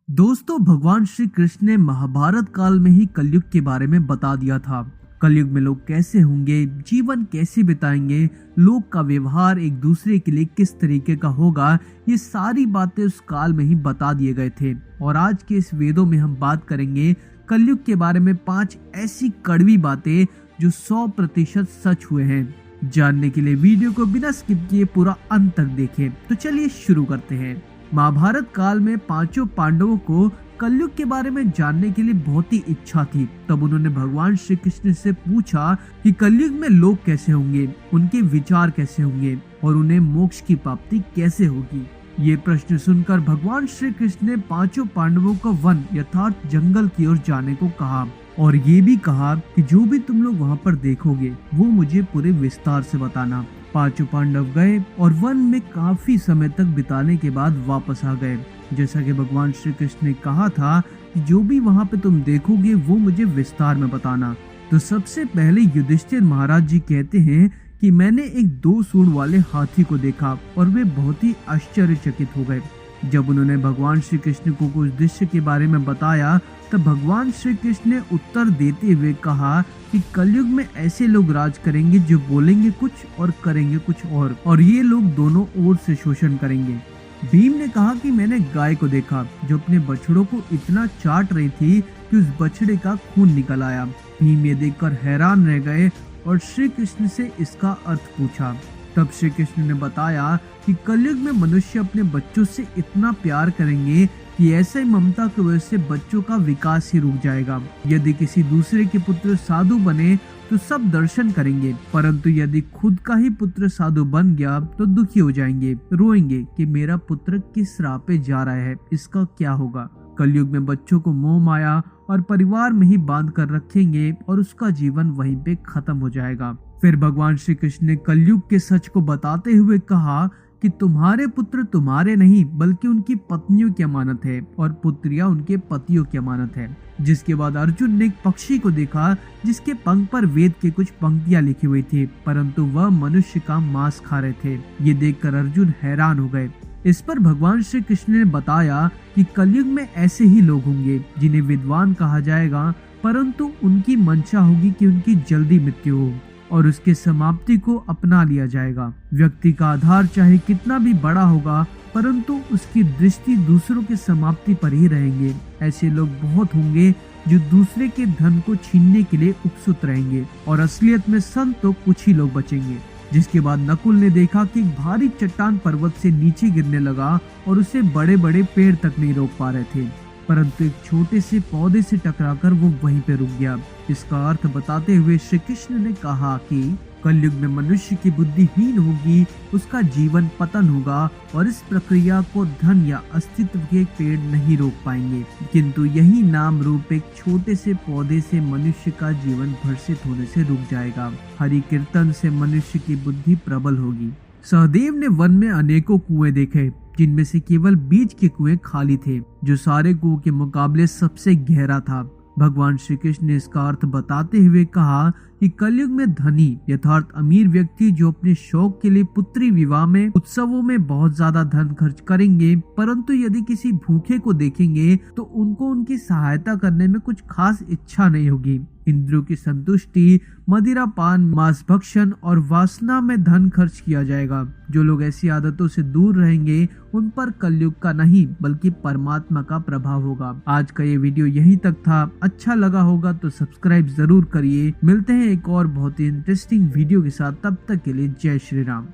दोस्तों, भगवान श्री कृष्ण ने महाभारत काल में ही कलयुग के बारे में बता दिया था। कलयुग में लोग कैसे होंगे, जीवन कैसे बिताएंगे, लोग का व्यवहार एक दूसरे के लिए किस तरीके का होगा, ये सारी बातें उस काल में ही बता दिए गए थे। और आज के इस वेदों में हम बात करेंगे कलयुग के बारे में 5 ऐसी कड़वी बातें जो 100% सच हुए हैं। जानने के लिए वीडियो को बिना स्किप किए पूरा अंत तक देखें। तो चलिए शुरू करते हैं। महाभारत काल में 5 पांडवों को कलयुग के बारे में जानने के लिए बहुत ही इच्छा थी। तब उन्होंने भगवान श्री कृष्ण से पूछा कि कलयुग में लोग कैसे होंगे, उनके विचार कैसे होंगे और उन्हें मोक्ष की प्राप्ति कैसे होगी। ये प्रश्न सुनकर भगवान श्री कृष्ण ने 5 पांडवों को वन यथार्थ जंगल की ओर जाने को कहा और ये भी कहा कि जो भी तुम लोग वहाँ पर देखोगे वो मुझे पूरे विस्तार से बताना। 5 पांडव गए और वन में काफी समय तक बिताने के बाद वापस आ गए। जैसा कि भगवान श्री कृष्ण ने कहा था कि जो भी वहाँ पे तुम देखोगे वो मुझे विस्तार में बताना। तो सबसे पहले युधिष्ठिर महाराज जी कहते हैं कि मैंने एक 2 सूंड वाले हाथी को देखा और वे बहुत ही आश्चर्यचकित हो गए। जब उन्होंने भगवान श्री कृष्ण को कुछ दृश्य के बारे में बताया तब भगवान श्री कृष्ण ने उत्तर देते हुए कहा कि कलयुग में ऐसे लोग राज करेंगे जो बोलेंगे कुछ और करेंगे कुछ और ये लोग दोनों ओर से शोषण करेंगे। भीम ने कहा कि मैंने गाय को देखा जो अपने बछड़ों को इतना चाट रही थी कि उस बछड़े का खून निकल आया। भीम ये देखकर हैरान रह गए और श्री कृष्ण से इसका अर्थ पूछा। तब श्री कृष्ण ने बताया कि कलयुग में मनुष्य अपने बच्चों से इतना प्यार करेंगे कि ऐसे ममता की वजह से बच्चों का विकास ही रुक जाएगा। यदि किसी दूसरे के पुत्र साधु बने तो सब दर्शन करेंगे, परंतु यदि खुद का ही पुत्र साधु बन गया तो दुखी हो जाएंगे, रोएंगे कि मेरा पुत्र किस राह पे जा रहा है, इसका क्या होगा। कलयुग में बच्चों को मोह माया और परिवार में ही बांध कर रखेंगे और उसका जीवन वहीं पे खत्म हो जाएगा। फिर भगवान श्री कृष्ण ने कलयुग के सच को बताते हुए कहा कि तुम्हारे पुत्र तुम्हारे नहीं बल्कि उनकी पत्नियों की अमानत है और पुत्रियां उनके पतियों की अमानत है। जिसके बाद अर्जुन ने एक पक्षी को देखा जिसके पंख पर वेद के कुछ पंक्तियां लिखी हुई थी, परंतु वह मनुष्य का मांस खा रहे थे। ये देखकर अर्जुन हैरान हो गए। इस पर भगवान श्री कृष्ण ने बताया कि कलयुग में ऐसे ही लोग होंगे जिन्हें विद्वान कहा जाएगा, परंतु उनकी मंशा होगी कि उनकी जल्दी मृत्यु हो और उसके समाप्ति को अपना लिया जाएगा। व्यक्ति का आधार चाहे कितना भी बड़ा होगा, परंतु उसकी दृष्टि दूसरों के समाप्ति पर ही रहेंगे। ऐसे लोग बहुत होंगे जो दूसरे के धन को छीनने के लिए उत्सुक रहेंगे और असलियत में संत तो कुछ ही लोग बचेंगे। जिसके बाद नकुल ने देखा कि एक भारी चट्टान पर्वत से नीचे गिरने लगा और उसे बड़े बड़े पेड़ तक नहीं रोक पा रहे थे, परंतु एक छोटे से पौधे से टकराकर वो वहीं पे रुक गया। इसका अर्थ बताते हुए श्री कृष्ण ने कहा कि कलयुग में मनुष्य की बुद्धि हीन होगी, उसका जीवन पतन होगा और इस प्रक्रिया को धन या अस्तित्व के पेड़ नहीं रोक पाएंगे, किंतु यही नाम रूप एक छोटे से पौधे से मनुष्य का जीवन भर्षित होने से रुक जाएगा। हरि कीर्तन से मनुष्य की बुद्धि प्रबल होगी। सहदेव ने वन में अनेकों कुएं देखे जिनमें से केवल बीच के कुएं खाली थे, जो सारे कुओं के मुकाबले सबसे गहरा था। भगवान श्री कृष्ण ने इसका अर्थ बताते हुए कहा कि कलयुग में धनी यथार्थ अमीर व्यक्ति जो अपने शौक के लिए पुत्री विवाह में उत्सवों में बहुत ज्यादा धन खर्च करेंगे, परंतु यदि किसी भूखे को देखेंगे तो उनको उनकी सहायता करने में कुछ खास इच्छा नहीं होगी। इंद्रियों की संतुष्टि, मदिरा पान, मांस भक्षण और वासना में धन खर्च किया जाएगा। जो लोग ऐसी आदतों से दूर रहेंगे उन पर कलयुग का नहीं बल्कि परमात्मा का प्रभाव होगा। आज का ये वीडियो यहीं तक था। अच्छा लगा होगा तो सब्सक्राइब जरूर करिए। मिलते हैं एक और बहुत ही इंटरेस्टिंग वीडियो के साथ। तब तक के लिए जय श्री राम।